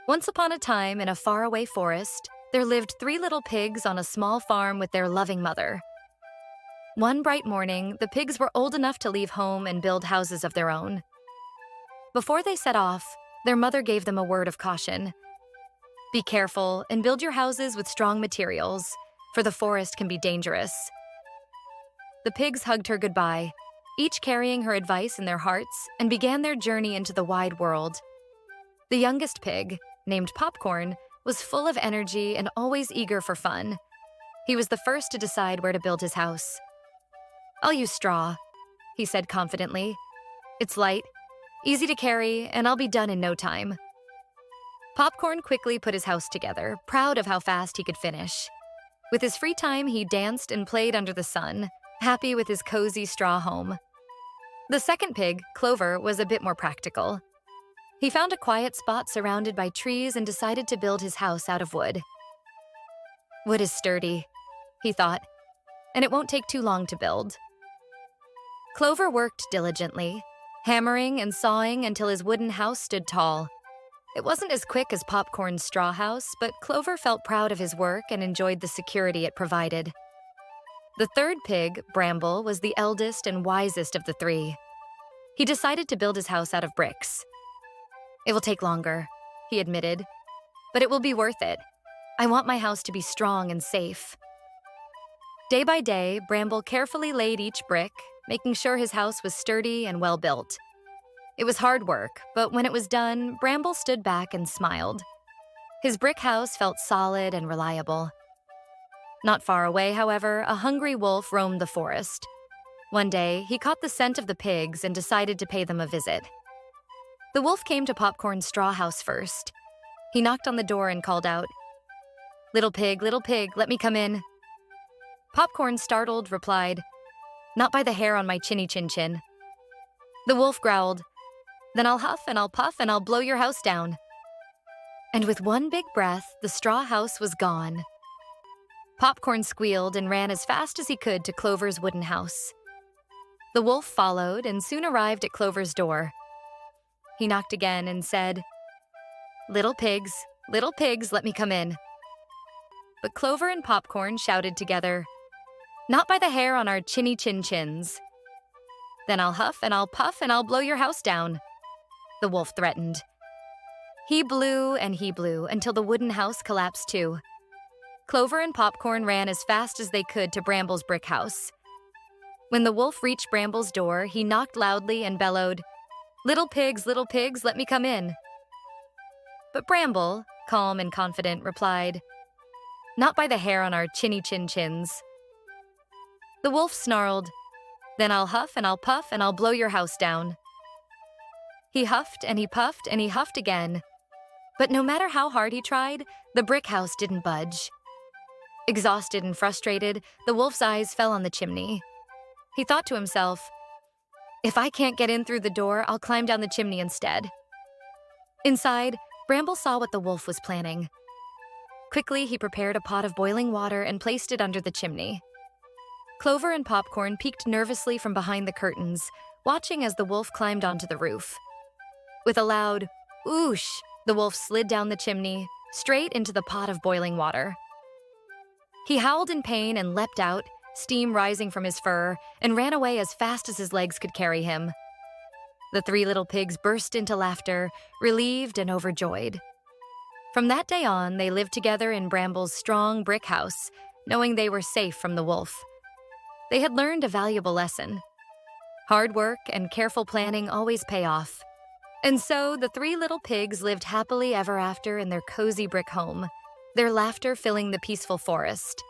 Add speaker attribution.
Speaker 1: Once upon a time, in a faraway forest, there lived three little pigs on a small farm with their loving mother. One bright morning, the pigs were old enough to leave home and build houses of their own. Before they set off, their mother gave them a word of caution. Be careful and build your houses with strong materials, for the forest can be dangerous. The pigs hugged her goodbye, each carrying her advice in their hearts, and began their journey into the wide world. The youngest pig, named Popcorn, was full of energy and always eager for fun. He was the first to decide where to build his house. "I'll use straw," he said confidently. "It's light, easy to carry, and I'll be done in no time." Popcorn quickly put his house together, proud of how fast he could finish. With his free time, he danced and played under the sun, happy with his cozy straw home. The second pig, Clover, was a bit more practical. He found a quiet spot surrounded by trees and decided to build his house out of wood. "Wood is sturdy," he thought, "and it won't take too long to build." Clover worked diligently, hammering and sawing until his wooden house stood tall. It wasn't as quick as Popcorn's straw house, but Clover felt proud of his work and enjoyed the security it provided. The third pig, Bramble, was the eldest and wisest of the three. He decided to build his house out of bricks. "It will take longer," he admitted, "but it will be worth it. I want my house to be strong and safe." Day by day, Bramble carefully laid each brick, making sure his house was sturdy and well built. It was hard work, but when it was done, Bramble stood back and smiled. His brick house felt solid and reliable. Not far away, however, a hungry wolf roamed the forest. One day, he caught the scent of the pigs and decided to pay them a visit. The wolf came to Popcorn's straw house first. He knocked on the door and called out, little pig, let me come in." Popcorn, startled, replied, "Not by the hair on my chinny chin chin." The wolf growled, "Then I'll huff and I'll puff and I'll blow your house down." And with one big breath, the straw house was gone. Popcorn squealed and ran as fast as he could to Clover's wooden house. The wolf followed and soon arrived at Clover's door. He knocked again and said, little pigs, let me come in." But Clover and Popcorn shouted together, "Not by the hair on our chinny chin chins." "Then I'll huff and I'll puff and I'll blow your house down," the wolf threatened. He blew and he blew until the wooden house collapsed too. Clover and Popcorn ran as fast as they could to Bramble's brick house. When the wolf reached Bramble's door, he knocked loudly and bellowed, little pigs, let me come in." But Bramble, calm and confident, replied, "Not by the hair on our chinny chin chins." The wolf snarled, "Then I'll huff and I'll puff and I'll blow your house down." He huffed and he puffed and he huffed again. But no matter how hard he tried, the brick house didn't budge. Exhausted and frustrated, the wolf's eyes fell on the chimney. He thought to himself, "If I can't get in through the door, I'll climb down the chimney instead." Inside, Bramble saw what the wolf was planning. Quickly, he prepared a pot of boiling water and placed it under the chimney. Clover and Popcorn peeked nervously from behind the curtains, watching as the wolf climbed onto the roof. With a loud "oosh," the wolf slid down the chimney, straight into the pot of boiling water. He howled in pain and leapt out, steam rising from his fur, and ran away as fast as his legs could carry him. The three little pigs burst into laughter, relieved and overjoyed. From that day on, they lived together in Bramble's strong brick house, knowing they were safe from the wolf. They had learned a valuable lesson. Hard work and careful planning always pay off. And so the three little pigs lived happily ever after in their cozy brick home, their laughter filling the peaceful forest.